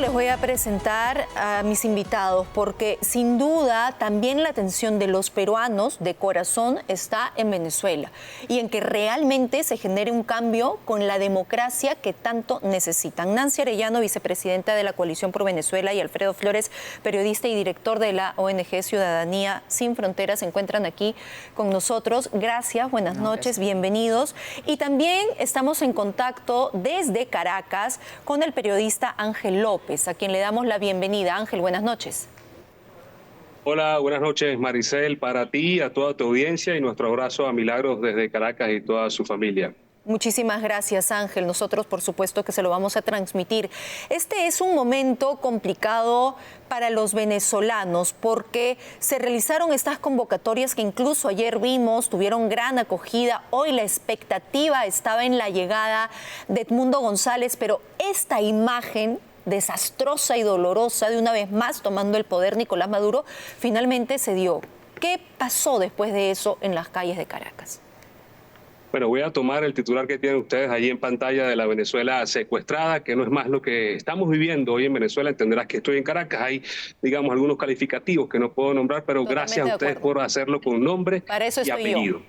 les voy a presentar a mis invitados porque sin duda también la atención de los peruanos de corazón está en Venezuela y en que realmente se genere un cambio con la democracia que tanto necesitan. Nancy Arellano, vicepresidenta de la Coalición por Venezuela, y Alfredo Flores, periodista y director de la ONG Ciudadanía Sin Fronteras, se encuentran aquí con nosotros. Gracias, buenas noches, bienvenidos. Y también estamos en contacto desde Caracas con el periodista Ángel López, a quien le damos la bienvenida. Ángel, buenas noches. Hola, buenas noches, Maricel, para ti, a toda tu audiencia, y nuestro abrazo a Milagros desde Caracas y toda su familia. Muchísimas gracias, Ángel. Nosotros, por supuesto, que se lo vamos a transmitir. Este es un momento complicado para los venezolanos porque se realizaron estas convocatorias que incluso ayer vimos, tuvieron gran acogida. Hoy la expectativa estaba en la llegada de Edmundo González, pero esta imagen desastrosa y dolorosa, de una vez más tomando el poder Nicolás Maduro, finalmente se dio. ¿Qué pasó después de eso en las calles de Caracas? Bueno, voy a tomar el titular que tienen ustedes allí en pantalla de la Venezuela secuestrada, que no es más lo que estamos viviendo hoy en Venezuela. Entenderás que estoy en Caracas. Hay, digamos, algunos calificativos que no puedo nombrar, pero gracias a ustedes por hacerlo con nombre y apellido.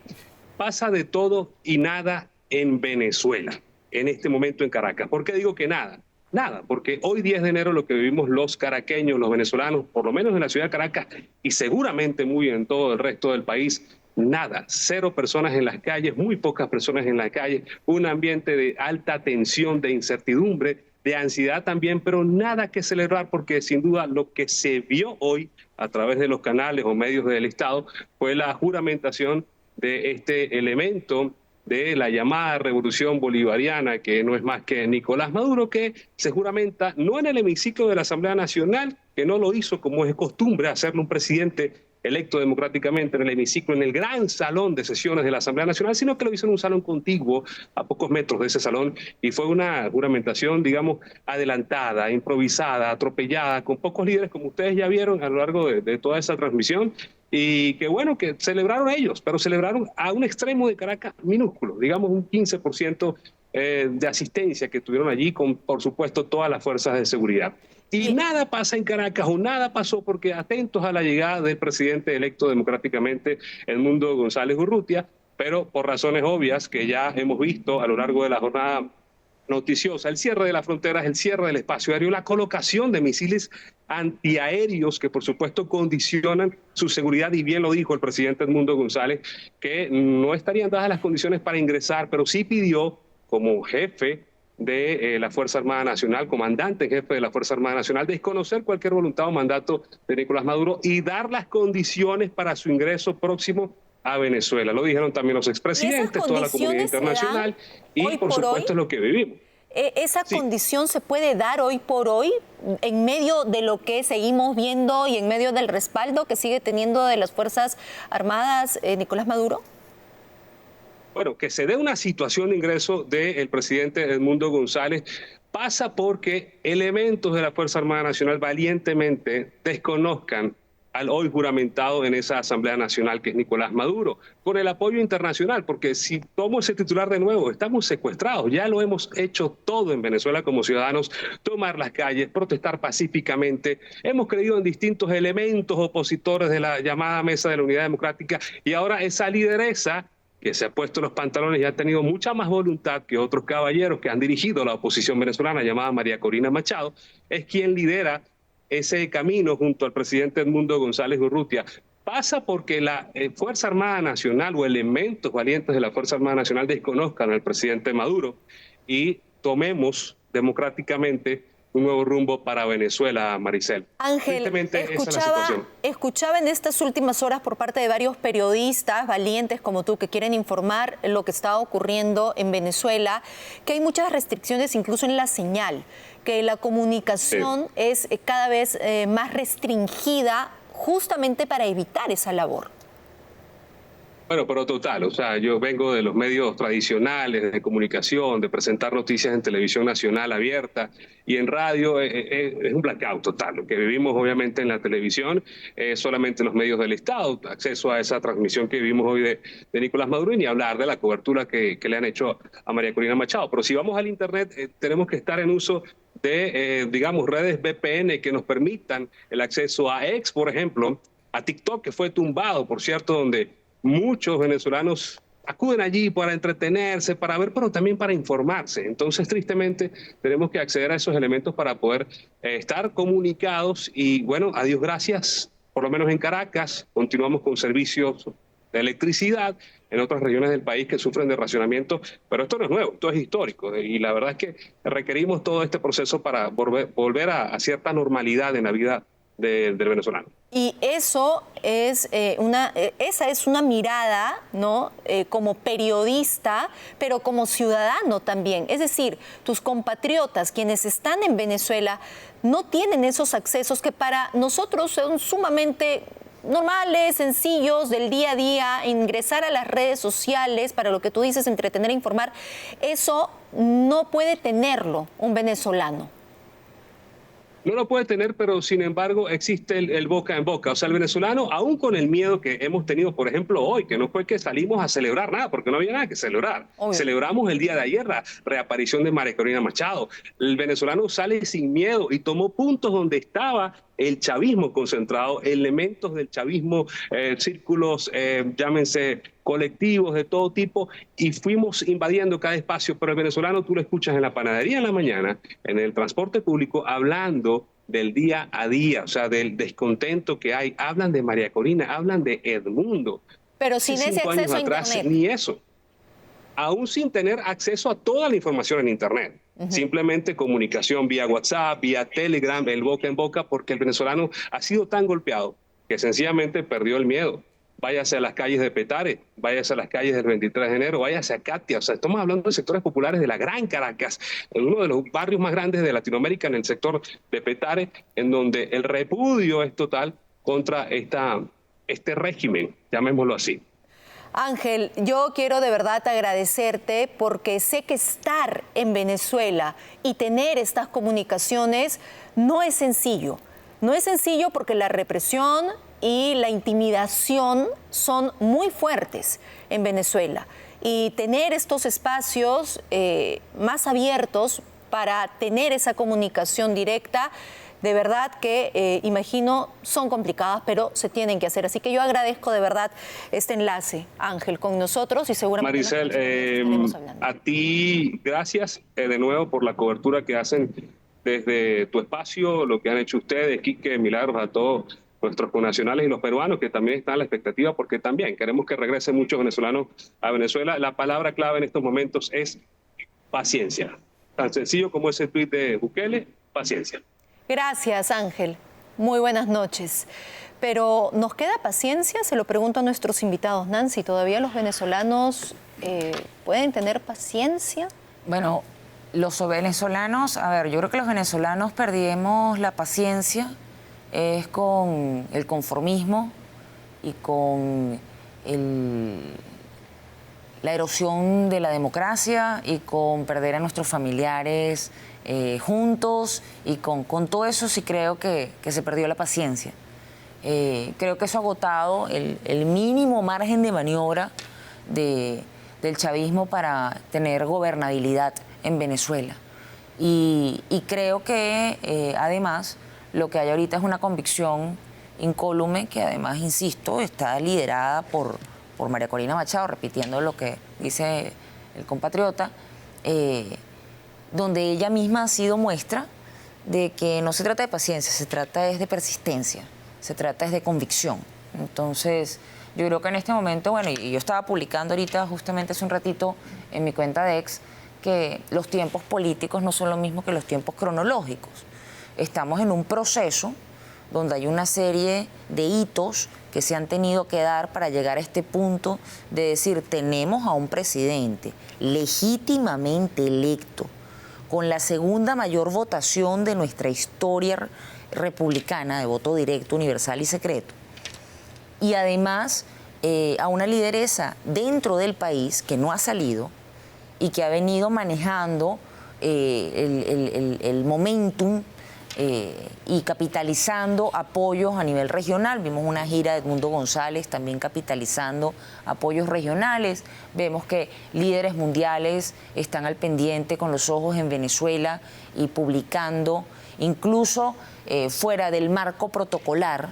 Pasa de todo y nada en Venezuela, en este momento en Caracas. ¿Por qué digo que nada? Nada, porque hoy 10 de enero lo que vivimos los caraqueños, los venezolanos, por lo menos en la ciudad de Caracas y seguramente muy en todo el resto del país, nada, 0 personas en las calles, muy pocas personas en las calles, un ambiente de alta tensión, de incertidumbre, de ansiedad también, pero nada que celebrar porque sin duda lo que se vio hoy a través de los canales o medios del Estado fue la juramentación de este elemento de la llamada revolución bolivariana, que no es más que Nicolás Maduro, que se juramenta no en el hemiciclo de la Asamblea Nacional, que no lo hizo como es costumbre hacerlo un presidente electo democráticamente en el hemiciclo, en el gran salón de sesiones de la Asamblea Nacional, sino que lo hizo en un salón contiguo a pocos metros de ese salón, y fue una juramentación, digamos, adelantada, improvisada, atropellada, con pocos líderes, como ustedes ya vieron a lo largo de toda esa transmisión, y que bueno, que celebraron ellos, pero celebraron a un extremo de Caracas minúsculo, digamos un 15% de asistencia que tuvieron allí, con por supuesto todas las fuerzas de seguridad. Y nada pasa en Caracas, o nada pasó, porque atentos a la llegada del presidente electo democráticamente, Edmundo González Urrutia, pero por razones obvias que ya hemos visto a lo largo de la jornada noticiosa, el cierre de las fronteras, el cierre del espacio aéreo, la colocación de misiles antiaéreos que por supuesto condicionan su seguridad, y bien lo dijo el presidente Edmundo González, que no estarían dadas las condiciones para ingresar, pero sí pidió como jefe de la Fuerza Armada Nacional, comandante en jefe de la Fuerza Armada Nacional, desconocer cualquier voluntad o mandato de Nicolás Maduro y dar las condiciones para su ingreso próximo a Venezuela. Lo dijeron también los expresidentes, toda la comunidad internacional, y por supuesto es lo que vivimos. ¿Esa condición se puede dar hoy por hoy en medio de lo que seguimos viendo y en medio del respaldo que sigue teniendo de las Fuerzas Armadas Nicolás Maduro? Bueno, que se dé una situación de ingreso del presidente Edmundo González pasa porque elementos de la Fuerza Armada Nacional valientemente desconozcan al hoy juramentado en esa Asamblea Nacional, que es Nicolás Maduro, con el apoyo internacional, porque si tomo ese titular de nuevo, estamos secuestrados, ya lo hemos hecho todo en Venezuela como ciudadanos, tomar las calles, protestar pacíficamente, hemos creído en distintos elementos opositores de la llamada Mesa de la Unidad Democrática, y ahora esa lideresa que se ha puesto los pantalones y ha tenido mucha más voluntad que otros caballeros que han dirigido la oposición venezolana, llamada María Corina Machado, es quien lidera ese camino junto al presidente Edmundo González Urrutia. Pasa porque la Fuerza Armada Nacional o elementos valientes de la Fuerza Armada Nacional desconozcan al presidente Maduro y tomemos democráticamente un nuevo rumbo para Venezuela, Maricel. Ángel, escuchaba en estas últimas horas por parte de varios periodistas valientes como tú que quieren informar lo que está ocurriendo en Venezuela, que hay muchas restricciones incluso en la señal, que la comunicación es cada vez más restringida justamente para evitar esa labor. Bueno, pero total, o sea, yo vengo de los medios tradicionales de comunicación, de presentar noticias en televisión nacional abierta y en radio, es un blackout total. Lo que vivimos obviamente en la televisión, solamente en los medios del Estado, acceso a esa transmisión que vivimos hoy de Nicolás Maduro, y ni hablar de la cobertura que le han hecho a María Corina Machado. Pero si vamos al Internet, tenemos que estar en uso de, digamos, redes VPN que nos permitan el acceso a X, por ejemplo, a TikTok, que fue tumbado, por cierto, donde muchos venezolanos acuden allí para entretenerse, para ver, pero también para informarse. Entonces, tristemente, tenemos que acceder a esos elementos para poder estar comunicados y, bueno, a Dios gracias, por lo menos en Caracas, continuamos con servicios de electricidad, en otras regiones del país que sufren de racionamiento, pero esto no es nuevo, esto es histórico y la verdad es que requerimos todo este proceso para volver a cierta normalidad en la vida del venezolano. Y eso es esa es una mirada, ¿no? Como periodista, pero como ciudadano también. Es decir, tus compatriotas, quienes están en Venezuela, no tienen esos accesos que para nosotros son sumamente normales, sencillos, del día a día, ingresar a las redes sociales, para lo que tú dices, entretener e informar. Eso no puede tenerlo un venezolano. No lo puede tener, pero sin embargo existe el boca en boca. O sea, el venezolano, aún con el miedo que hemos tenido, por ejemplo, hoy, que no fue que salimos a celebrar nada, porque no había nada que celebrar. Obvio. Celebramos el día de ayer la reaparición de María Corina Machado. El venezolano sale sin miedo y tomó puntos donde estaba el chavismo concentrado, elementos del chavismo, círculos, llámense colectivos de todo tipo, y fuimos invadiendo cada espacio. Pero el venezolano tú lo escuchas en la panadería en la mañana, en el transporte público, hablando del día a día, o sea, del descontento que hay. Hablan de María Corina, hablan de Edmundo. Pero sin ese acceso a Internet. Ni eso. Aún sin tener acceso a toda la información en Internet. Simplemente comunicación vía WhatsApp, vía Telegram, el boca en boca, porque el venezolano ha sido tan golpeado que sencillamente perdió el miedo. Váyase a las calles de Petare, váyase a las calles del 23 de enero, váyase a Catia. O sea, estamos hablando de sectores populares de la Gran Caracas, en uno de los barrios más grandes de Latinoamérica, en el sector de Petare, en donde el repudio es total contra este régimen, llamémoslo así. Ángel, yo quiero de verdad agradecerte porque sé que estar en Venezuela y tener estas comunicaciones no es sencillo. No es sencillo porque la represión y la intimidación son muy fuertes en Venezuela. Y tener estos espacios más abiertos para tener esa comunicación directa, de verdad que imagino son complicadas, pero se tienen que hacer. Así que yo agradezco de verdad este enlace, Ángel, con nosotros y seguramente Maricel, a ti gracias de nuevo por la cobertura que hacen desde tu espacio, lo que han hecho ustedes, Quique, Milagros, a todos nuestros connacionales y los peruanos que también están a la expectativa porque también queremos que regresen muchos venezolanos a Venezuela. La palabra clave en estos momentos es paciencia. Tan sencillo como ese tuit de Bukele, paciencia. Gracias, Ángel. Muy buenas noches. Pero ¿nos queda paciencia? Se lo pregunto a nuestros invitados. Nancy, ¿todavía los venezolanos pueden tener paciencia? Bueno, los venezolanos, a ver, yo creo que los venezolanos perdimos la paciencia es con el conformismo y con la erosión de la democracia y con perder a nuestros familiares juntos y con todo eso sí creo que se perdió la paciencia. Creo que eso ha agotado el mínimo margen de maniobra del chavismo para tener gobernabilidad en Venezuela. Y creo que además lo que hay ahorita es una convicción incólume que además, insisto, está liderada por María Corina Machado, repitiendo lo que dice el compatriota, donde ella misma ha sido muestra de que no se trata de paciencia, se trata es de persistencia, se trata es de convicción. Entonces, yo creo que en este momento, bueno, y yo estaba publicando ahorita justamente hace un ratito en mi cuenta de X, que los tiempos políticos no son lo mismo que los tiempos cronológicos. Estamos en un proceso donde hay una serie de hitos que se han tenido que dar para llegar a este punto de decir, tenemos a un presidente legítimamente electo, con la segunda mayor votación de nuestra historia republicana de voto directo, universal y secreto, y además a una lideresa dentro del país que no ha salido y que ha venido manejando el momentum y capitalizando apoyos a nivel regional. Vimos una gira de Edmundo González también capitalizando apoyos regionales. Vemos que líderes mundiales están al pendiente con los ojos en Venezuela y publicando, incluso fuera del marco protocolar,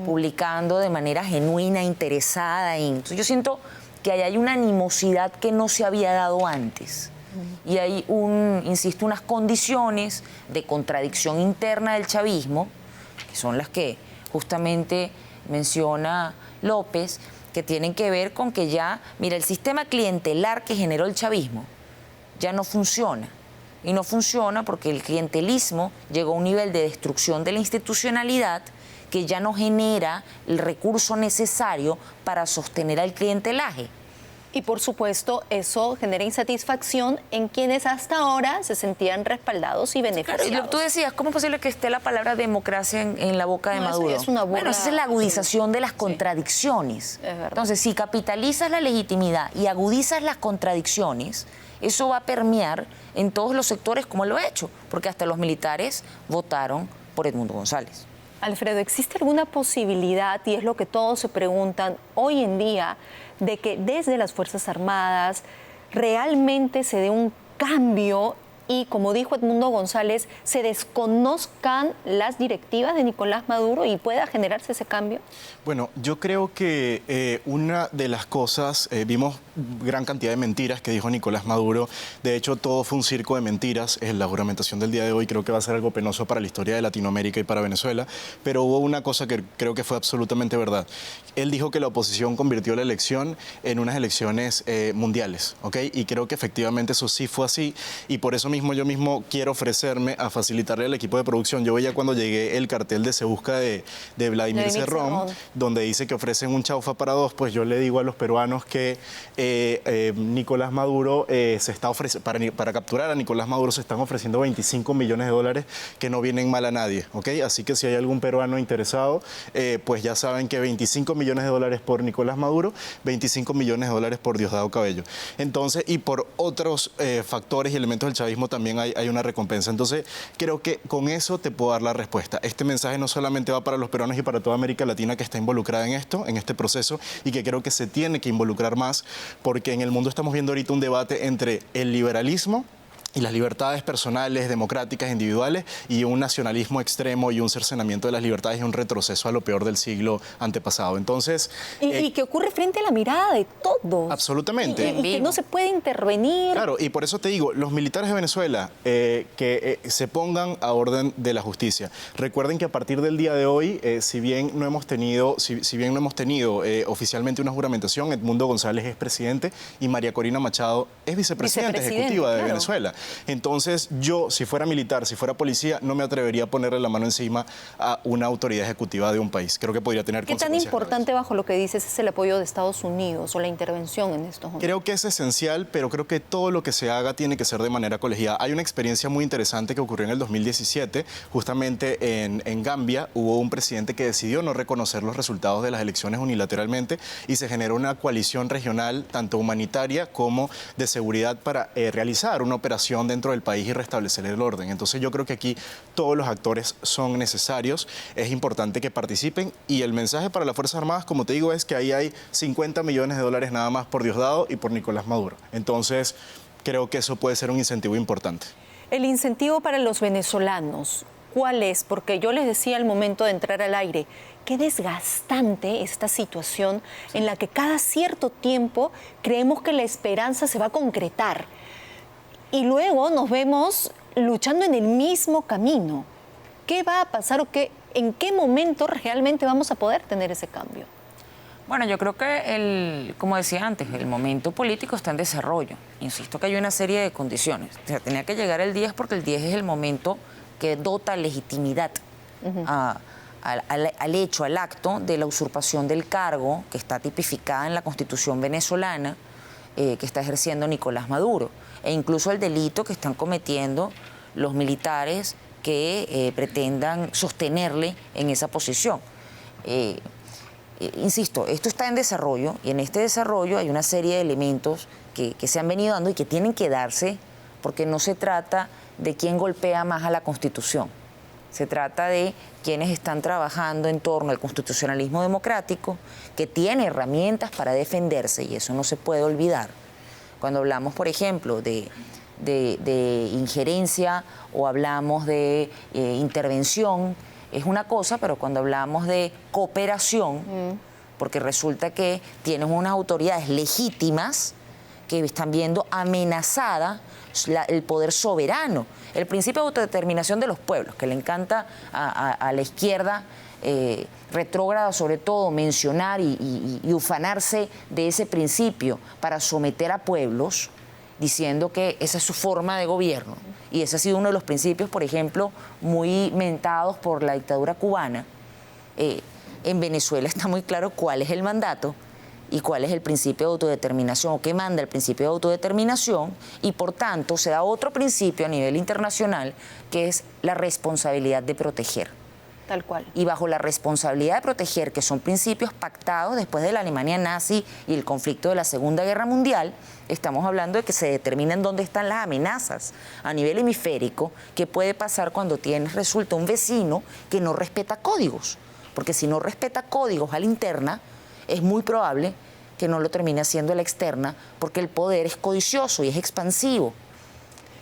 publicando de manera genuina, interesada. Entonces yo siento que ahí hay una animosidad que no se había dado antes. Y hay, insisto, unas condiciones de contradicción interna del chavismo, que son las que justamente menciona López, que tienen que ver con que ya, mira, el sistema clientelar que generó el chavismo ya no funciona. Y no funciona porque el clientelismo llegó a un nivel de destrucción de la institucionalidad que ya no genera el recurso necesario para sostener al clientelaje. Y por supuesto, eso genera insatisfacción en quienes hasta ahora se sentían respaldados y beneficiados. Claro, y tú decías, ¿cómo es posible que esté la palabra democracia en la boca de Maduro? Es una burla. Bueno, esa es la agudización de las contradicciones. Es verdad. Entonces, si capitalizas la legitimidad y agudizas las contradicciones, eso va a permear en todos los sectores como lo ha hecho, porque hasta los militares votaron por Edmundo González. Alfredo, ¿existe alguna posibilidad, y es lo que todos se preguntan hoy en día, de que desde las Fuerzas Armadas realmente se dé un cambio y, como dijo Edmundo González, se desconozcan las directivas de Nicolás Maduro y pueda generarse ese cambio? Bueno, yo creo que una de las cosas, vimos gran cantidad de mentiras que dijo Nicolás Maduro. De hecho, todo fue un circo de mentiras. La juramentación del día de hoy creo que va a ser algo penoso para la historia de Latinoamérica y para Venezuela, pero hubo una cosa que creo que fue absolutamente verdad. Él dijo que la oposición convirtió la elección en unas elecciones mundiales, ¿ok? Y creo que efectivamente eso sí fue así, y por eso yo mismo quiero ofrecerme a facilitarle al equipo de producción. Yo veía cuando llegué el cartel de Se Busca de Vladimir Cerrón, donde dice que ofrecen un chaufa para dos. Pues yo le digo a los peruanos que Nicolás Maduro se está ofreciendo, para capturar a Nicolás Maduro se están ofreciendo 25 millones de dólares que no vienen mal a nadie, ¿ok? Así que si hay algún peruano interesado, pues ya saben que 25 millones de dólares por Nicolás Maduro, 25 millones de dólares por Diosdado Cabello. Entonces, y por otros factores y elementos del chavismo también hay una recompensa. Entonces, creo que con eso te puedo dar la respuesta. Este mensaje no solamente va para los peruanos y para toda América Latina que está involucrada en esto, en este proceso, y que creo que se tiene que involucrar más, porque en el mundo estamos viendo ahorita un debate entre el liberalismo y las libertades personales, democráticas, individuales, y un nacionalismo extremo y un cercenamiento de las libertades y un retroceso a lo peor del siglo antepasado. Entonces... Y que ocurre frente a la mirada de todos. Absolutamente. Y que no se puede intervenir. Claro, y por eso te digo, los militares de Venezuela que se pongan a orden de la justicia. Recuerden que a partir del día de hoy, si bien no hemos tenido oficialmente una juramentación, Edmundo González es presidente y María Corina Machado es vicepresidenta ejecutiva de Venezuela. Entonces, yo, si fuera militar, si fuera policía, no me atrevería a ponerle la mano encima a una autoridad ejecutiva de un país. Creo que podría tener consecuencias. ¿Qué tan importante, bajo lo que dices, es el apoyo de Estados Unidos o la intervención en estos momentos? Creo que es esencial, pero creo que todo lo que se haga tiene que ser de manera colegiada. Hay una experiencia muy interesante que ocurrió en el 2017, justamente en Gambia. Hubo un presidente que decidió no reconocer los resultados de las elecciones unilateralmente y se generó una coalición regional, tanto humanitaria como de seguridad, para realizar una operación dentro del país y restablecer el orden. Entonces yo creo que aquí todos los actores son necesarios, es importante que participen, y el mensaje para las Fuerzas Armadas, como te digo, es que ahí hay 50 millones de dólares nada más por Diosdado y por Nicolás Maduro. Entonces creo que eso puede ser un incentivo importante. El incentivo para los venezolanos, ¿cuál es? Porque yo les decía al momento de entrar al aire, qué desgastante esta situación en la que cada cierto tiempo creemos que la esperanza se va a concretar. Y luego nos vemos luchando en el mismo camino. ¿Qué va a pasar o en qué momento realmente vamos a poder tener ese cambio? Bueno, yo creo que, como decía antes, el momento político está en desarrollo. Insisto que hay una serie de condiciones. O sea, tenía que llegar el 10 porque el 10 es el momento que dota legitimidad al hecho, al acto de la usurpación del cargo que está tipificada en la Constitución venezolana, que está ejerciendo Nicolás Maduro, e incluso el delito que están cometiendo los militares que pretendan sostenerle en esa posición. Insisto, esto está en desarrollo, y en este desarrollo hay una serie de elementos que se han venido dando y que tienen que darse, porque no se trata de quién golpea más a la Constitución. Se trata de quienes están trabajando en torno al constitucionalismo democrático, que tiene herramientas para defenderse, y eso no se puede olvidar. Cuando hablamos, por ejemplo, de injerencia o hablamos de intervención, es una cosa, pero cuando hablamos de cooperación, porque resulta que tienes unas autoridades legítimas que están viendo amenazada el poder soberano, el principio de autodeterminación de los pueblos, que le encanta a la izquierda retrógrada sobre todo mencionar y ufanarse de ese principio para someter a pueblos, diciendo que esa es su forma de gobierno. Y ese ha sido uno de los principios, por ejemplo, muy mentados por la dictadura cubana. En Venezuela está muy claro cuál es el mandato y cuál es el principio de autodeterminación, o qué manda el principio de autodeterminación, y por tanto se da otro principio a nivel internacional, que es la responsabilidad de proteger. Tal cual. Y bajo la responsabilidad de proteger, que son principios pactados después de la Alemania nazi y el conflicto de la Segunda Guerra Mundial, estamos hablando de que se determinan dónde están las amenazas a nivel hemisférico, qué puede pasar cuando resulta un vecino que no respeta códigos. Porque si no respeta códigos a la interna, es muy probable que no lo termine haciendo a la externa, porque el poder es codicioso y es expansivo.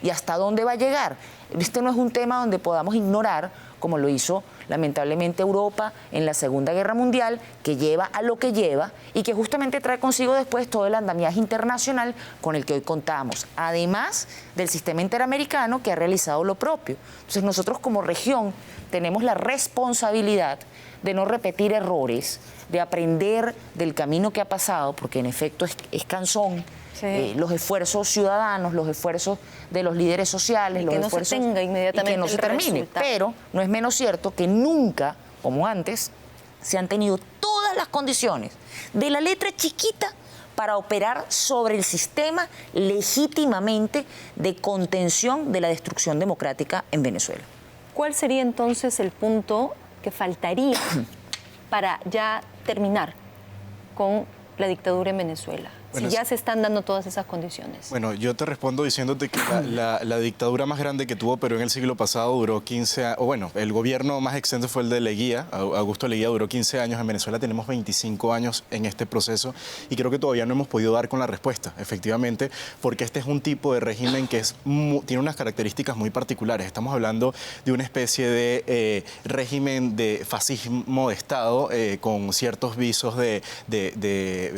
¿Y hasta dónde va a llegar? Este no es un tema donde podamos ignorar, como lo hizo lamentablemente Europa en la Segunda Guerra Mundial, que lleva a lo que lleva y que justamente trae consigo después todo el andamiaje internacional con el que hoy contamos, además del sistema interamericano que ha realizado lo propio. Entonces nosotros como región tenemos la responsabilidad de no repetir errores, de aprender del camino que ha pasado, porque en efecto es cansón. Sí. Los esfuerzos ciudadanos, los esfuerzos de los líderes sociales, y que los esfuerzos no se tenga inmediatamente y que no se termine. Resultado. Pero no es menos cierto que nunca, como antes, se han tenido todas las condiciones de la letra chiquita para operar sobre el sistema legítimamente de contención de la destrucción democrática en Venezuela. ¿Cuál sería entonces el punto que faltaría para ya terminar con la dictadura en Venezuela? Bueno, si ya se están dando todas esas condiciones. Bueno, yo te respondo diciéndote que la dictadura más grande que tuvo Perú en el siglo pasado duró 15 años, o bueno, el gobierno más extenso fue el de Leguía, Augusto Leguía duró 15 años, en Venezuela tenemos 25 años en este proceso y creo que todavía no hemos podido dar con la respuesta, efectivamente, porque este es un tipo de régimen que tiene unas características muy particulares. Estamos hablando de una especie de régimen de fascismo de Estado con ciertos visos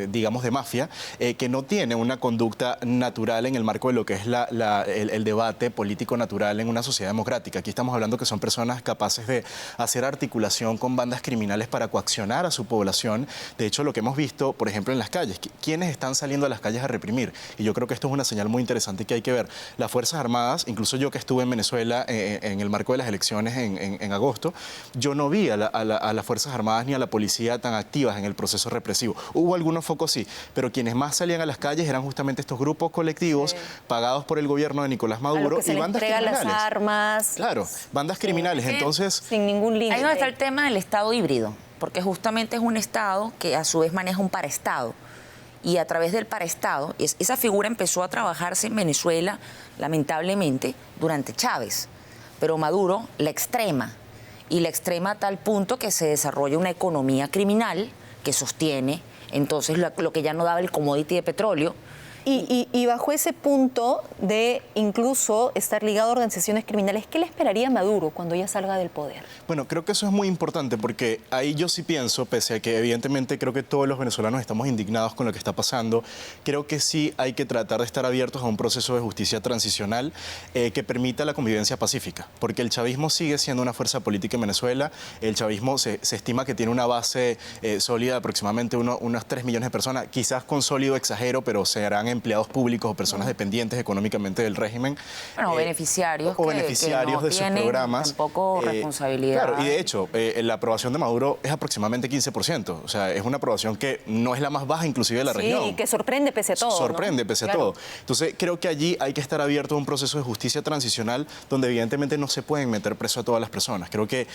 digamos, de mafia, que no tiene una conducta natural en el marco de lo que es el debate político natural en una sociedad democrática. Aquí estamos hablando que son personas capaces de hacer articulación con bandas criminales para coaccionar a su población. De hecho, lo que hemos visto, por ejemplo, en las calles, ¿quiénes están saliendo a las calles a reprimir? Y yo creo que esto es una señal muy interesante que hay que ver. Las Fuerzas Armadas, incluso yo que estuve en Venezuela en el marco de las elecciones en agosto, yo no vi a las Fuerzas Armadas ni a la policía tan activas en el proceso represivo. Hubo algunos focos, sí, pero quienes más salían a las calles eran justamente estos grupos colectivos pagados por el gobierno de Nicolás Maduro y bandas criminales. Las armas. Claro, bandas criminales. Entonces, sin ningún límite. Ahí donde está el tema del Estado híbrido, porque justamente es un Estado que a su vez maneja un paraestado. Y a través del paraestado, esa figura empezó a trabajarse en Venezuela, lamentablemente, durante Chávez. Pero Maduro la extrema. Y la extrema a tal punto que se desarrolla una economía criminal que sostiene entonces lo que ya no daba el commodity de petróleo. Y bajo ese punto de incluso estar ligado a organizaciones criminales, ¿qué le esperaría a Maduro cuando ya salga del poder? Bueno, creo que eso es muy importante porque ahí yo sí pienso, pese a que evidentemente creo que todos los venezolanos estamos indignados con lo que está pasando, creo que sí hay que tratar de estar abiertos a un proceso de justicia transicional que permita la convivencia pacífica, porque el chavismo sigue siendo una fuerza política en Venezuela. El chavismo se estima que tiene una base sólida de aproximadamente unos 3 millones de personas, quizás con sólido exagero, pero serán empleados públicos o personas dependientes económicamente del régimen. Bueno, beneficiarios. O beneficiarios de sus programas. Tampoco responsabilidad. Claro, y de hecho, la aprobación de Maduro es aproximadamente 15%. O sea, es una aprobación que no es la más baja inclusive de la región. Sí, y que sorprende pese a todo. Sorprende pese a todo. Entonces, creo que allí hay que estar abierto a un proceso de justicia transicional donde evidentemente no se pueden meter preso a todas las personas. Creo que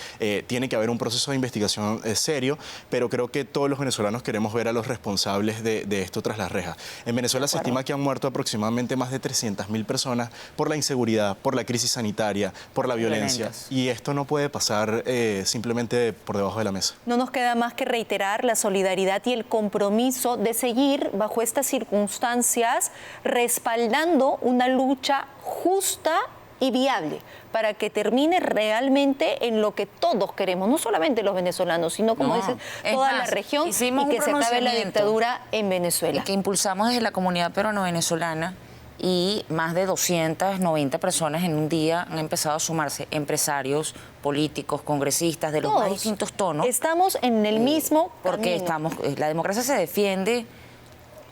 tiene que haber un proceso de investigación serio, pero creo que todos los venezolanos queremos ver a los responsables de esto tras las rejas. En Venezuela se estima estima que han muerto aproximadamente más de 300.000 personas por la inseguridad, por la crisis sanitaria, por la violencia. Y esto no puede pasar simplemente por debajo de la mesa. No nos queda más que reiterar la solidaridad y el compromiso de seguir bajo estas circunstancias respaldando una lucha justa y viable para que termine realmente en lo que todos queremos, no solamente los venezolanos, sino, como dices, toda la región, y que se acabe la dictadura en Venezuela. Y que impulsamos desde la comunidad peruano-venezolana, y más de 290 personas en un día han empezado a sumarse, empresarios, políticos, congresistas, de los más distintos tonos. Estamos en el mismo porque camino. La democracia se defiende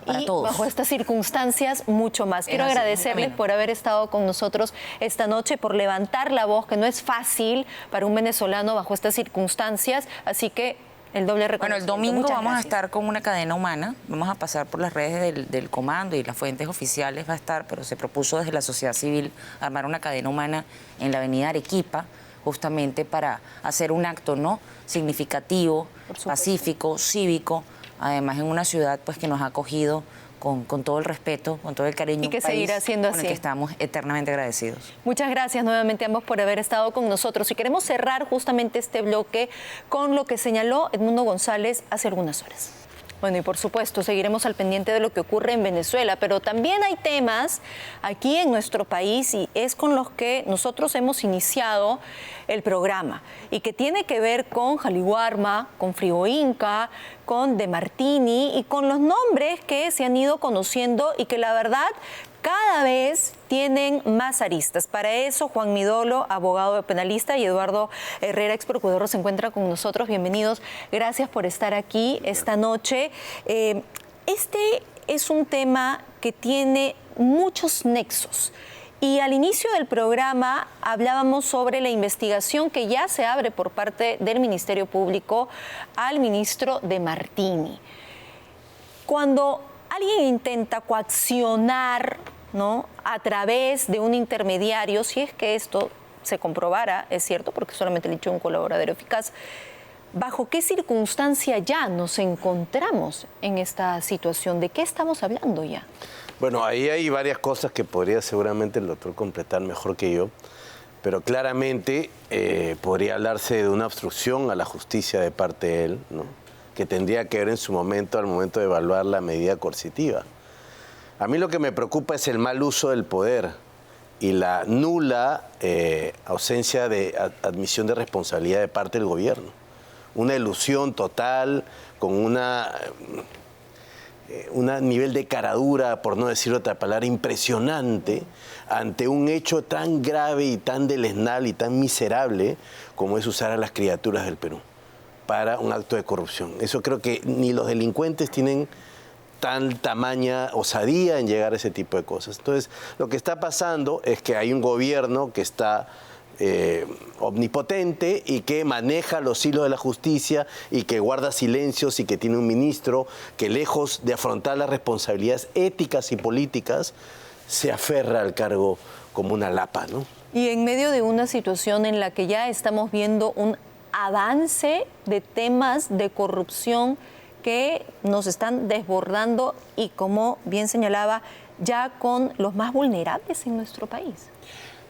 para todos. Bajo estas circunstancias, mucho más. Quiero agradecerles por haber estado con nosotros esta noche, por levantar la voz, que no es fácil para un venezolano bajo estas circunstancias, así que el doble reconocimiento. Bueno, el domingo vamos a estar con una cadena humana, vamos a pasar por las redes del comando y las fuentes oficiales va a estar, pero se propuso desde la sociedad civil armar una cadena humana en la avenida Arequipa, justamente para hacer un acto significativo, pacífico, cívico, además en una ciudad pues que nos ha acogido con todo el respeto, con todo el cariño. Y que seguirá siendo así. Con el que estamos eternamente agradecidos. Muchas gracias nuevamente a ambos por haber estado con nosotros. Y queremos cerrar justamente este bloque con lo que señaló Edmundo González hace algunas horas. Bueno, y por supuesto, seguiremos al pendiente de lo que ocurre en Venezuela, pero también hay temas aquí en nuestro país y es con los que nosotros hemos iniciado el programa y que tiene que ver con Jaliwarma, con Frigo Inca, con De Martini y con los nombres que se han ido conociendo y que la verdad cada vez tienen más aristas. Para eso, Juan Midolo, abogado penalista, y Eduardo Herrera, ex procurador, se encuentra con nosotros. Bienvenidos. Gracias por estar aquí esta noche. Este es un tema que tiene muchos nexos. Y al inicio del programa hablábamos sobre la investigación que ya se abre por parte del Ministerio Público al ministro De Martini. Cuando alguien intenta coaccionar, a través de un intermediario, si es que esto se comprobara, es cierto, porque solamente le he dicho un colaborador eficaz, ¿bajo qué circunstancia ya nos encontramos en esta situación? ¿De qué estamos hablando ya? Bueno, ahí hay varias cosas que podría seguramente el doctor completar mejor que yo, pero claramente podría hablarse de una obstrucción a la justicia de parte de él, que tendría que ver en su momento, al momento de evaluar la medida coercitiva. A mí lo que me preocupa es el mal uso del poder y la nula ausencia de admisión de responsabilidad de parte del gobierno. Una ilusión total, con un nivel de caradura, por no decir otra palabra, impresionante, ante un hecho tan grave y tan deleznable y tan miserable como es usar a las criaturas del Perú para un acto de corrupción. Eso creo que ni los delincuentes tienen tan tamaña osadía en llegar a ese tipo de cosas. Entonces, lo que está pasando es que hay un gobierno que está omnipotente y que maneja los hilos de la justicia y que guarda silencios y que tiene un ministro que, lejos de afrontar las responsabilidades éticas y políticas, se aferra al cargo como una lapa, Y en medio de una situación en la que ya estamos viendo un avance de temas de corrupción que nos están desbordando y, como bien señalaba, ya con los más vulnerables en nuestro país.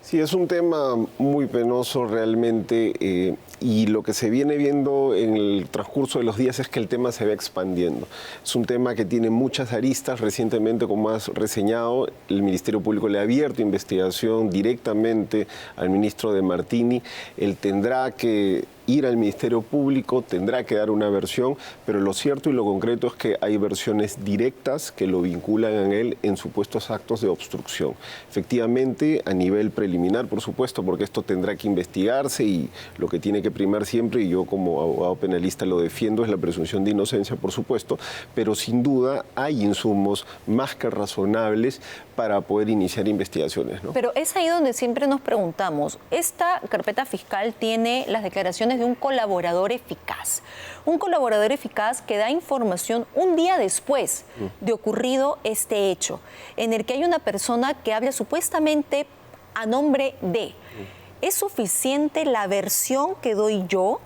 Sí, es un tema muy penoso realmente y lo que se viene viendo en el transcurso de los días es que el tema se va expandiendo. Es un tema que tiene muchas aristas. Recientemente, como has reseñado, el Ministerio Público le ha abierto investigación directamente al ministro De Martini. Él tendrá que ir al Ministerio Público, tendrá que dar una versión, pero lo cierto y lo concreto es que hay versiones directas que lo vinculan a él en supuestos actos de obstrucción. Efectivamente, a nivel preliminar, por supuesto, porque esto tendrá que investigarse y lo que tiene que primar siempre, y yo como abogado penalista lo defiendo, es la presunción de inocencia, por supuesto, pero sin duda hay insumos más que razonables para poder iniciar investigaciones, Pero es ahí donde siempre nos preguntamos, esta carpeta fiscal tiene las declaraciones de un colaborador eficaz. Un colaborador eficaz que da información un día después de ocurrido este hecho, en el que hay una persona que habla supuestamente a nombre de. ¿Es suficiente la versión que doy yo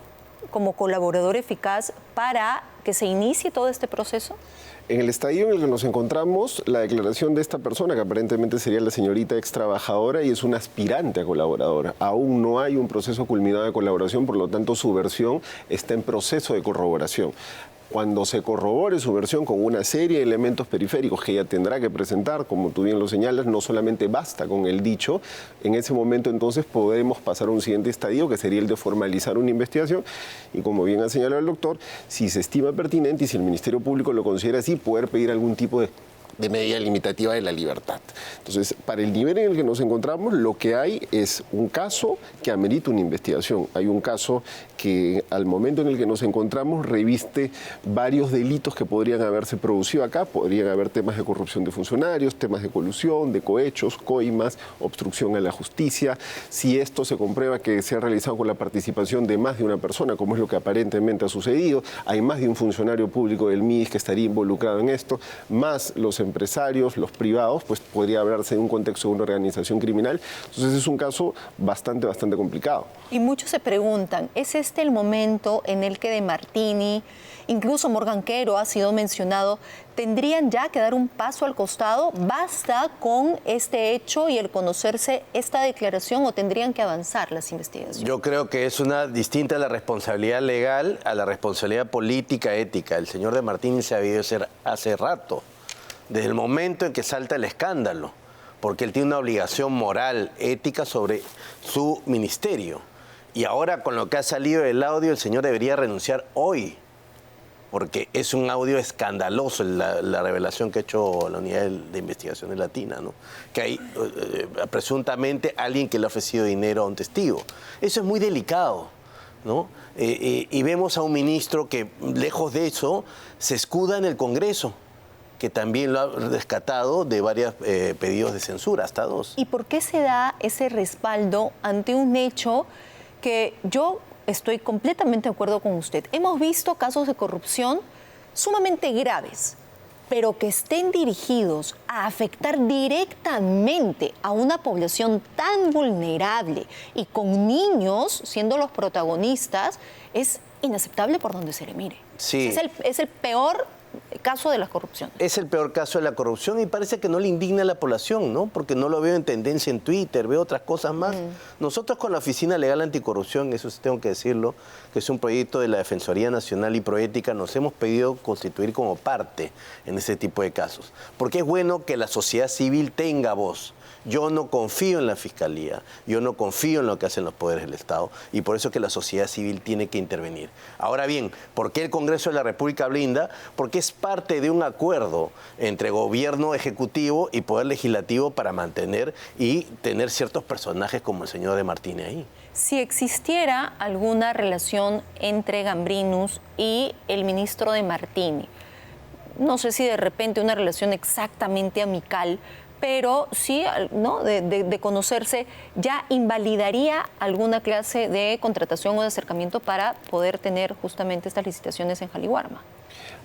como colaborador eficaz para que se inicie todo este proceso? En el estadio en el que nos encontramos, la declaración de esta persona, que aparentemente sería la señorita ex trabajadora y es una aspirante a colaboradora. Aún no hay un proceso culminado de colaboración, por lo tanto su versión está en proceso de corroboración. Cuando se corrobore su versión con una serie de elementos periféricos que ella tendrá que presentar, como tú bien lo señalas, no solamente basta con el dicho, en ese momento entonces podemos pasar a un siguiente estadio, que sería el de formalizar una investigación, y como bien ha señalado el doctor, si se estima pertinente y si el Ministerio Público lo considera así, poder pedir algún tipo de medida limitativa de la libertad. Entonces, para el nivel en el que nos encontramos, lo que hay es un caso que amerita una investigación. Hay un caso que al momento en el que nos encontramos reviste varios delitos que podrían haberse producido acá. Podrían haber temas de corrupción de funcionarios, temas de colusión, de cohechos, coimas, obstrucción a la justicia. Si esto se comprueba que se ha realizado con la participación de más de una persona, como es lo que aparentemente ha sucedido, hay más de un funcionario público del MIDIS que estaría involucrado en esto, más los empresarios, los privados, pues podría hablarse de un contexto de una organización criminal. Entonces es un caso bastante complicado. Y muchos se preguntan, ¿es este el momento en el que De Martini, incluso Morgan Quero ha sido mencionado, tendrían ya que dar un paso al costado? ¿Basta con este hecho y el conocerse esta declaración o tendrían que avanzar las investigaciones? Yo creo que es una distinta a la responsabilidad legal a la responsabilidad política, ética. El señor De Martini se ha debido hacer hace rato, desde el momento en que salta el escándalo, porque él tiene una obligación moral, ética sobre su ministerio. Y ahora con lo que ha salido del audio, el señor debería renunciar hoy, porque es un audio escandaloso la revelación que ha hecho la unidad de investigaciones latina, ¿no? Que hay presuntamente alguien que le ha ofrecido dinero a un testigo. Eso es muy delicado, ¿no? Y vemos a un ministro que, lejos de eso, se escuda en el Congreso, que también lo ha rescatado de varios pedidos de censura, hasta 2. ¿Y por qué se da ese respaldo ante un hecho que yo estoy completamente de acuerdo con usted? Hemos visto casos de corrupción sumamente graves, pero que estén dirigidos a afectar directamente a una población tan vulnerable y con niños siendo los protagonistas, es inaceptable por donde se le mire. Sí. Es el peor caso de la corrupción. Es el peor caso de la corrupción y parece que no le indigna a la población, ¿no? Porque no lo veo en tendencia en Twitter, veo otras cosas más. Nosotros con la Oficina Legal Anticorrupción, eso sí tengo que decirlo, que es un proyecto de la Defensoría Nacional y Proética, nos hemos pedido constituir como parte en ese tipo de casos. Porque es bueno que la sociedad civil tenga voz. Yo no confío en la Fiscalía, yo no confío en lo que hacen los poderes del Estado y por eso es que la sociedad civil tiene que intervenir. Ahora bien, ¿por qué el Congreso de la República blinda? Porque es parte de un acuerdo entre gobierno ejecutivo y poder legislativo para mantener y tener ciertos personajes como el señor De Martini ahí. Si existiera alguna relación entre Gambrinus y el ministro De Martini, no sé si de repente una relación exactamente amical, pero sí, ¿no? de conocerse, ya invalidaría alguna clase de contratación o de acercamiento para poder tener justamente estas licitaciones en Jaliwarma.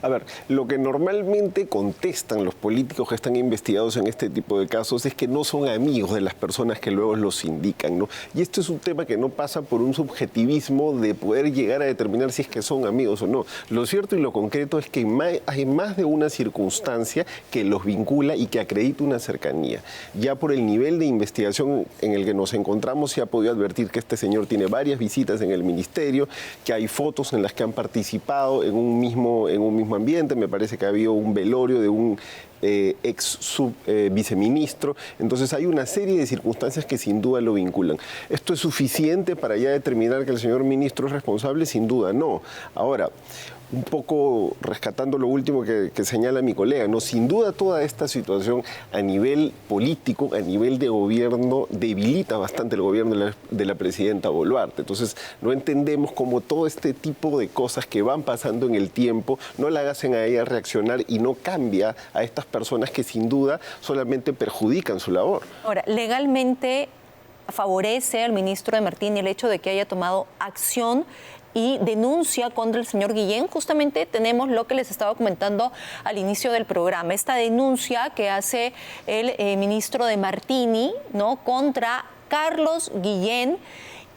A ver, lo que normalmente contestan los políticos que están investigados en este tipo de casos es que no son amigos de las personas que luego los indican, ¿no? Y esto es un tema que no pasa por un subjetivismo de poder llegar a determinar si es que son amigos o no. Lo cierto y lo concreto es que hay más de una circunstancia que los vincula y que acredita una cercanía. Ya por el nivel de investigación en el que nos encontramos se ha podido advertir que este señor tiene varias visitas en el ministerio, que hay fotos en las que han participado en un mismo ambiente. Me parece que ha habido un velorio de un viceministro. Entonces hay una serie de circunstancias que sin duda lo vinculan. ¿Esto es suficiente para ya determinar que el señor ministro es responsable? Sin duda no. Ahora, un poco rescatando lo último que señala mi colega, ¿no? Sin duda toda esta situación a nivel político, a nivel de gobierno, debilita bastante el gobierno de la presidenta Boluarte. Entonces no entendemos cómo todo este tipo de cosas que van pasando en el tiempo no la hacen a ella reaccionar y no cambia a estas personas que sin duda solamente perjudican su labor. Ahora, legalmente favorece al ministro De Martini el hecho de que haya tomado acción y denuncia contra el señor Guillén. Justamente tenemos lo que les estaba comentando al inicio del programa, esta denuncia que hace el ministro De Martini, ¿no?, contra Carlos Guillén.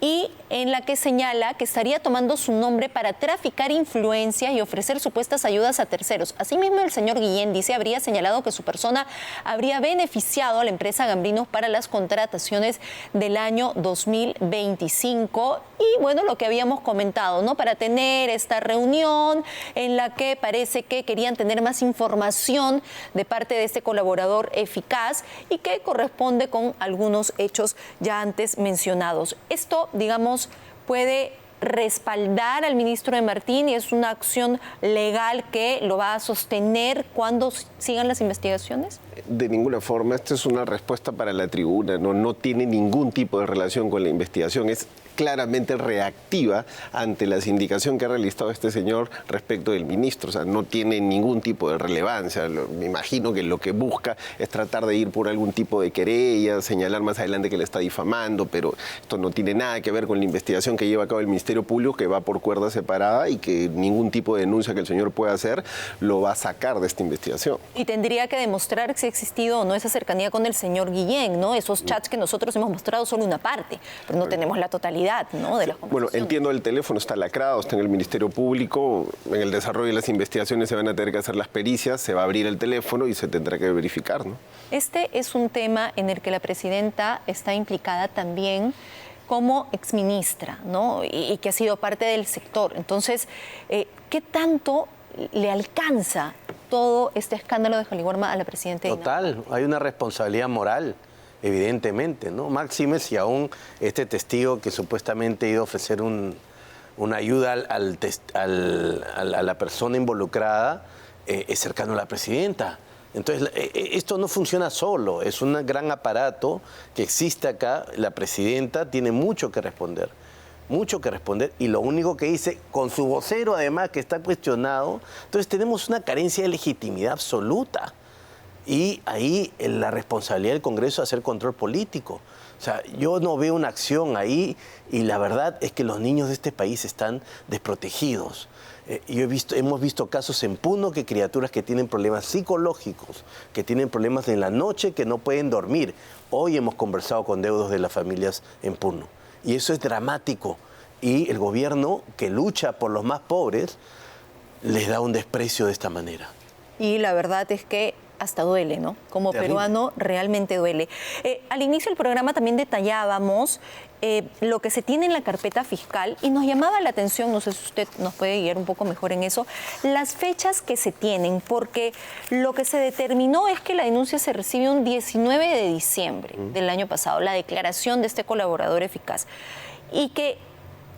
y en la que señala que estaría tomando su nombre para traficar influencias y ofrecer supuestas ayudas a terceros. Asimismo, el señor Guillén dice habría señalado que su persona habría beneficiado a la empresa Gambrinos para las contrataciones del año 2025 y bueno, lo que habíamos comentado, ¿no? Para tener esta reunión en la que parece que querían tener más información de parte de este colaborador eficaz y que corresponde con algunos hechos ya antes mencionados. Esto, digamos, puede respaldar al ministro de Martín y es una acción legal que lo va a sostener cuando sigan las investigaciones. De ninguna forma, esta es una respuesta para la tribuna, no tiene ningún tipo de relación con la investigación, es claramente reactiva ante la sindicación que ha realizado este señor respecto del ministro, o sea, no tiene ningún tipo de relevancia. Me imagino que lo que busca es tratar de ir por algún tipo de querella, señalar más adelante que le está difamando, pero esto no tiene nada que ver con la investigación que lleva a cabo el Ministerio Público, que va por cuerda separada y que ningún tipo de denuncia que el señor pueda hacer lo va a sacar de esta investigación. Y tendría que demostrar si ha existido o no esa cercanía con el señor Guillén, ¿no? Esos chats que nosotros hemos mostrado solo una parte, pero no tenemos la totalidad, ¿no? De las conversaciones. Bueno, entiendo, el teléfono está lacrado, está en el Ministerio Público, en el desarrollo de las investigaciones se van a tener que hacer las pericias, se va a abrir el teléfono y se tendrá que verificar, ¿no? Este es un tema en el que la presidenta está implicada también como exministra, ¿no? Y que ha sido parte del sector. Entonces, ¿qué tanto le alcanza todo este escándalo de Jaliwarma a la presidenta? Total, hay una responsabilidad moral, evidentemente, ¿no? Máxime si aún este testigo que supuestamente ha ido a ofrecer una ayuda a la persona involucrada es cercano a la presidenta. Entonces, esto no funciona solo, es un gran aparato que existe acá. La presidenta tiene mucho que responder y lo único que dice, con su vocero además que está cuestionado, entonces tenemos una carencia de legitimidad absoluta. Y ahí la responsabilidad del Congreso es hacer control político. O sea, yo no veo una acción ahí y la verdad es que los niños de este país están desprotegidos. Hemos visto casos en Puno que criaturas que tienen problemas psicológicos, que tienen problemas en la noche, que no pueden dormir. Hoy hemos conversado con deudos de las familias en Puno. Y eso es dramático. Y el gobierno que lucha por los más pobres les da un desprecio de esta manera. Y la verdad es que hasta duele, ¿no? Como Terrible. Peruano realmente duele. Al inicio del programa también detallábamos lo que se tiene en la carpeta fiscal y nos llamaba la atención, no sé si usted nos puede guiar un poco mejor en eso, las fechas que se tienen, porque lo que se determinó es que la denuncia se recibe un 19 de diciembre del año pasado, la declaración de este colaborador eficaz, y que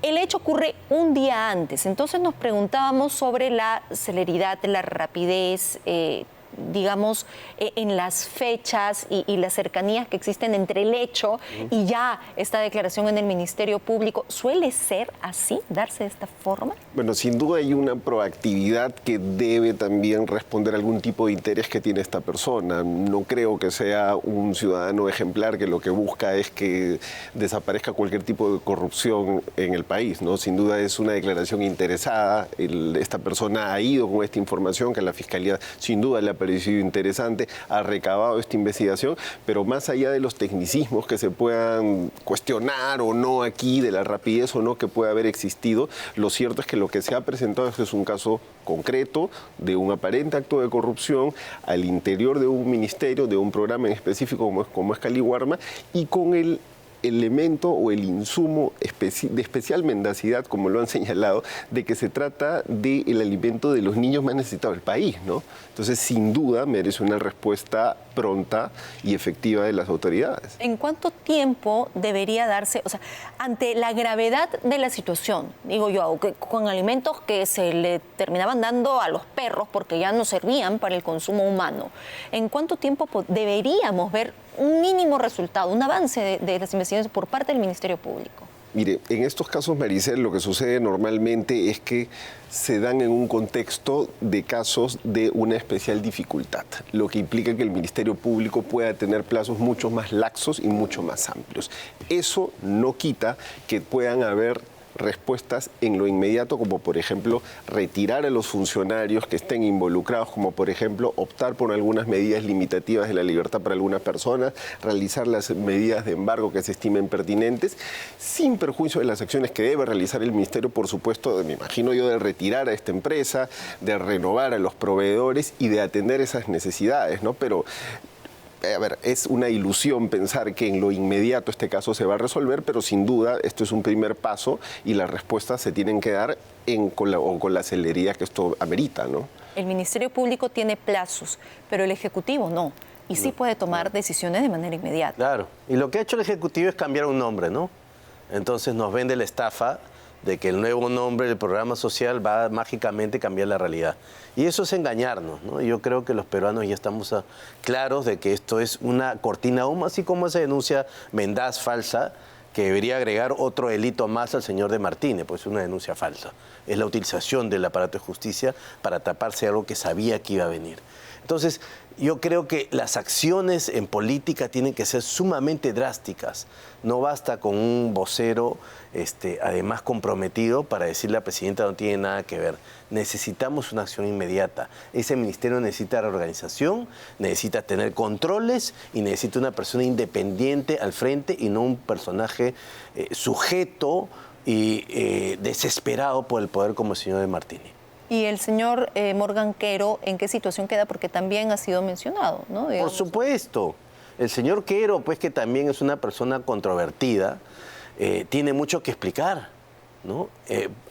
el hecho ocurre un día antes. Entonces nos preguntábamos sobre la celeridad, la rapidez, digamos, en las fechas y las cercanías que existen entre el hecho y ya esta declaración en el Ministerio Público. ¿Suele ser así, darse de esta forma? Bueno, sin duda hay una proactividad que debe también responder a algún tipo de interés que tiene esta persona. No creo que sea un ciudadano ejemplar que lo que busca es que desaparezca cualquier tipo de corrupción en el país, ¿no? Sin duda es una declaración interesada. Esta persona ha ido con esta información que la Fiscalía sin duda le ha parecido interesante, ha recabado esta investigación, pero más allá de los tecnicismos que se puedan cuestionar o no aquí, de la rapidez o no que pueda haber existido, lo cierto es que lo que se ha presentado es un caso concreto de un aparente acto de corrupción al interior de un ministerio, de un programa en específico como es Caliwarma, y con el elemento o el insumo de especial mendacidad, como lo han señalado, de que se trata del alimento de los niños más necesitados del país, ¿no? Entonces, sin duda, merece una respuesta pronta y efectiva de las autoridades. ¿En cuánto tiempo debería darse, o sea, ante la gravedad de la situación, digo yo, con alimentos que se le terminaban dando a los perros porque ya no servían para el consumo humano, ¿en cuánto tiempo deberíamos ver un mínimo resultado, un avance de las investigaciones por parte del Ministerio Público? Mire, en estos casos, Maricel, lo que sucede normalmente es que se dan en un contexto de casos de una especial dificultad, lo que implica que el Ministerio Público pueda tener plazos mucho más laxos y mucho más amplios. Eso no quita que puedan haber respuestas en lo inmediato, como por ejemplo retirar a los funcionarios que estén involucrados, como por ejemplo optar por algunas medidas limitativas de la libertad para algunas personas, realizar las medidas de embargo que se estimen pertinentes, sin perjuicio de las acciones que debe realizar el Ministerio, por supuesto, me imagino yo, de retirar a esta empresa, de renovar a los proveedores y de atender esas necesidades, ¿no? Pero a ver, es una ilusión pensar que en lo inmediato este caso se va a resolver, pero sin duda esto es un primer paso y las respuestas se tienen que dar con la celeridad que esto amerita, ¿no? El Ministerio Público tiene plazos, pero el Ejecutivo no. Y sí puede tomar decisiones de manera inmediata. Claro. Y lo que ha hecho el Ejecutivo es cambiar un nombre, ¿no? Entonces nos vende la estafa de que el nuevo nombre del programa social va a mágicamente cambiar la realidad. Y eso es engañarnos, ¿no? Yo creo que los peruanos ya estamos claros de que esto es una cortina de humo, así como esa denuncia mendaz falsa, que debería agregar otro delito más al señor de Martínez, pues es una denuncia falsa. Es la utilización del aparato de justicia para taparse algo que sabía que iba a venir. Entonces, yo creo que las acciones en política tienen que ser sumamente drásticas. No basta con un vocero, además comprometido, para decirle a la presidenta no tiene nada que ver. Necesitamos una acción inmediata. Ese ministerio necesita reorganización, necesita tener controles y necesita una persona independiente al frente y no un personaje sujeto y desesperado por el poder como el señor de Martínez. Y el señor Morgan Quero, ¿en qué situación queda? Porque también ha sido mencionado, ¿no? Por supuesto. El señor Quero, pues que también es una persona controvertida, tiene mucho que explicar, ¿no?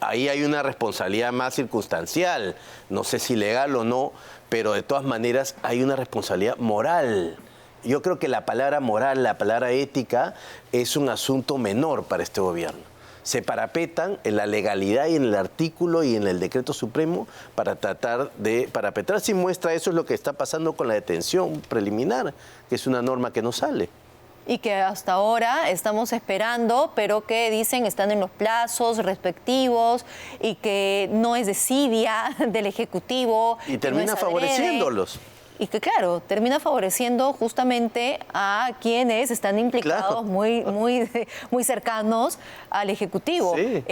Ahí hay una responsabilidad más circunstancial, no sé si legal o no, pero de todas maneras hay una responsabilidad moral. Yo creo que la palabra moral, la palabra ética, es un asunto menor para este gobierno. Se parapetan en la legalidad y en el artículo y en el decreto supremo para tratar de parapetar. Si muestra eso es lo que está pasando con la detención preliminar, que es una norma que no sale. Y que hasta ahora estamos esperando, pero que dicen están en los plazos respectivos y que no es desidia del Ejecutivo. Y termina no favoreciéndolos. Y que, claro, termina favoreciendo justamente a quienes están implicados, claro, muy cercanos al Ejecutivo. Sí.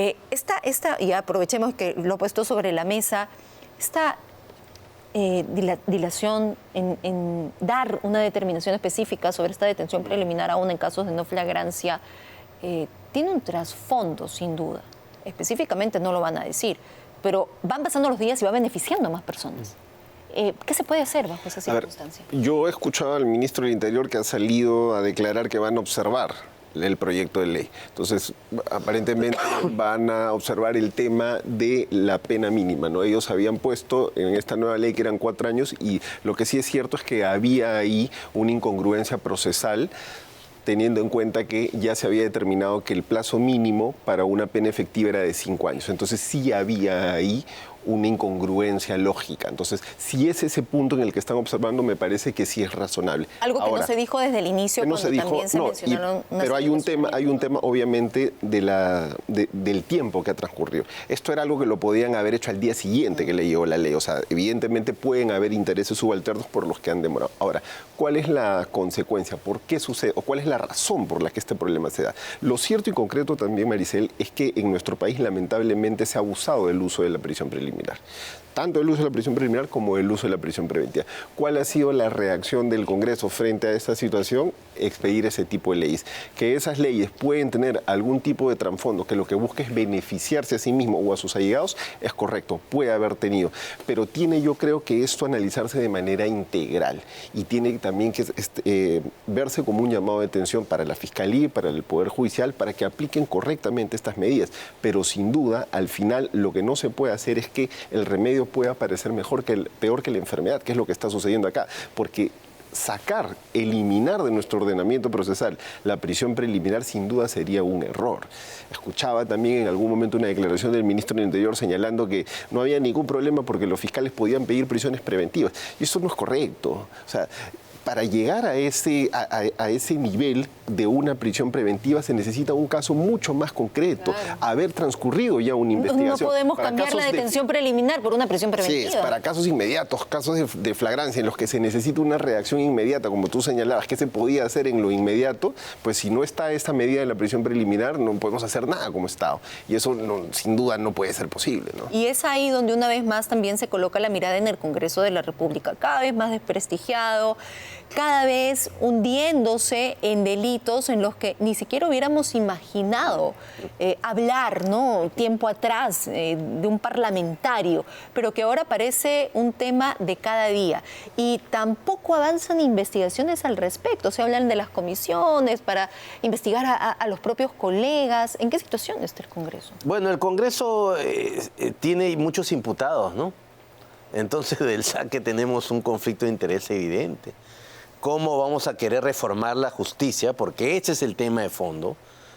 Y aprovechemos que lo he puesto sobre la mesa, esta dilación en dar una determinación específica sobre esta detención preliminar aún en casos de no flagrancia, tiene un trasfondo, sin duda. Específicamente no lo van a decir, pero van pasando los días y va beneficiando a más personas. ¿Qué se puede hacer bajo esa circunstancia? Yo he escuchado al ministro del Interior que ha salido a declarar que van a observar el proyecto de ley. Entonces, aparentemente van a observar el tema de la pena mínima, ¿no? Ellos habían puesto en esta nueva ley que eran 4 años y lo que sí es cierto es que había ahí una incongruencia procesal, teniendo en cuenta que ya se había determinado que el plazo mínimo para una pena efectiva era de 5 años. Entonces sí había ahí una incongruencia lógica. Entonces, si es ese punto en el que están observando, me parece que sí es razonable. Algo que no se dijo desde el inicio, cuando también se mencionaron... Pero hay un tema obviamente del tiempo que ha transcurrido. Esto era algo que lo podían haber hecho al día siguiente que le llegó la ley. O sea, evidentemente pueden haber intereses subalternos por los que han demorado. Ahora, ¿cuál es la consecuencia? ¿Por qué sucede? ¿O cuál es la razón por la que este problema se da? Lo cierto y concreto también, Maricel, es que en nuestro país lamentablemente se ha abusado del uso de la prisión preliminar. Tanto el uso de la prisión preliminar como el uso de la prisión preventiva. ¿Cuál ha sido la reacción del Congreso frente a esta situación? Expedir ese tipo de leyes. Que esas leyes pueden tener algún tipo de trasfondo que lo que busca es beneficiarse a sí mismo o a sus allegados, es correcto, puede haber tenido. Pero tiene, yo creo, que esto analizarse de manera integral y tiene también que verse como un llamado de atención para la Fiscalía y para el Poder Judicial para que apliquen correctamente estas medidas. Pero sin duda, al final, lo que no se puede hacer es que el remedio pueda parecer peor que la enfermedad, que es lo que está sucediendo acá, porque eliminar de nuestro ordenamiento procesal la prisión preliminar sin duda sería un error. Escuchaba también en algún momento una declaración del ministro del Interior señalando que no había ningún problema porque los fiscales podían pedir prisiones preventivas, y eso no es correcto. O sea, para llegar a ese nivel de una prisión preventiva se necesita un caso mucho más concreto, haber transcurrido ya una investigación. No podemos Para cambiar la detención preliminar por una prisión preventiva. Sí, es para casos inmediatos, casos de flagrancia en los que se necesita una reacción inmediata, como tú señalabas, ¿qué se podía hacer en lo inmediato? Pues si no está esta medida de la prisión preliminar, no podemos hacer nada como Estado. Y eso sin duda no puede ser posible, ¿no? Y es ahí donde una vez más también se coloca la mirada en el Congreso de la República, cada vez más desprestigiado, cada vez hundiéndose en delitos en los que ni siquiera hubiéramos imaginado hablar, ¿no? Tiempo atrás de un parlamentario, pero que ahora parece un tema de cada día. Y tampoco avanzan investigaciones al respecto. Se hablan de las comisiones para investigar a los propios colegas. ¿En qué situación está el Congreso? Bueno, el Congreso tiene muchos imputados, ¿no? Entonces, del saque tenemos un conflicto de interés evidente. ¿Cómo vamos a querer reformar la justicia? Porque ese es el tema de fondo.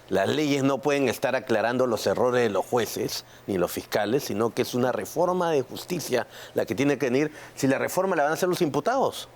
Las leyes no pueden estar aclarando los errores de los jueces ni los fiscales, sino que es una reforma de justicia la que tiene que venir. Si la reforma la van a hacer los imputados.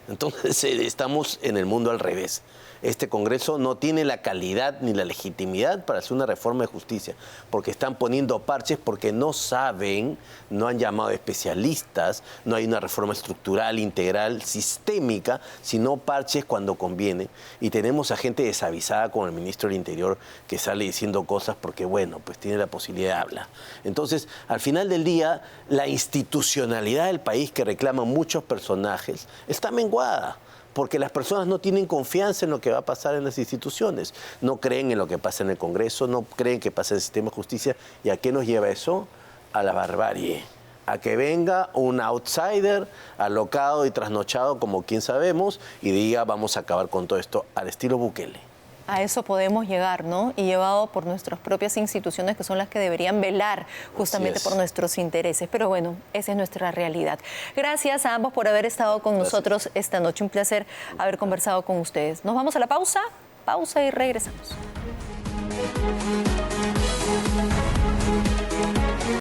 Entonces estamos en el mundo al revés. Este Congreso no tiene la calidad ni la legitimidad para hacer una reforma de justicia, porque están poniendo parches porque no saben, no han llamado especialistas, no hay una reforma estructural, integral, sistémica, sino parches cuando conviene. Y tenemos a gente desavisada como el ministro del Interior que sale diciendo cosas porque, bueno, pues tiene la posibilidad de hablar. Entonces, al final del día, la institucionalidad del país que reclaman muchos personajes está menguada, porque las personas no tienen confianza en lo que va a pasar en las instituciones, no creen en lo que pasa en el Congreso, no creen que pasa en el sistema de justicia. ¿Y a qué nos lleva eso? A la barbarie, a que venga un outsider alocado y trasnochado como quien sabemos y diga vamos a acabar con todo esto al estilo Bukele. A eso podemos llegar, ¿no? Y llevado por nuestras propias instituciones que son las que deberían velar justamente por nuestros intereses. Pero bueno, esa es nuestra realidad. Gracias a ambos por haber estado con nosotros esta noche. Un placer haber conversado con ustedes. Nos vamos a la pausa y regresamos.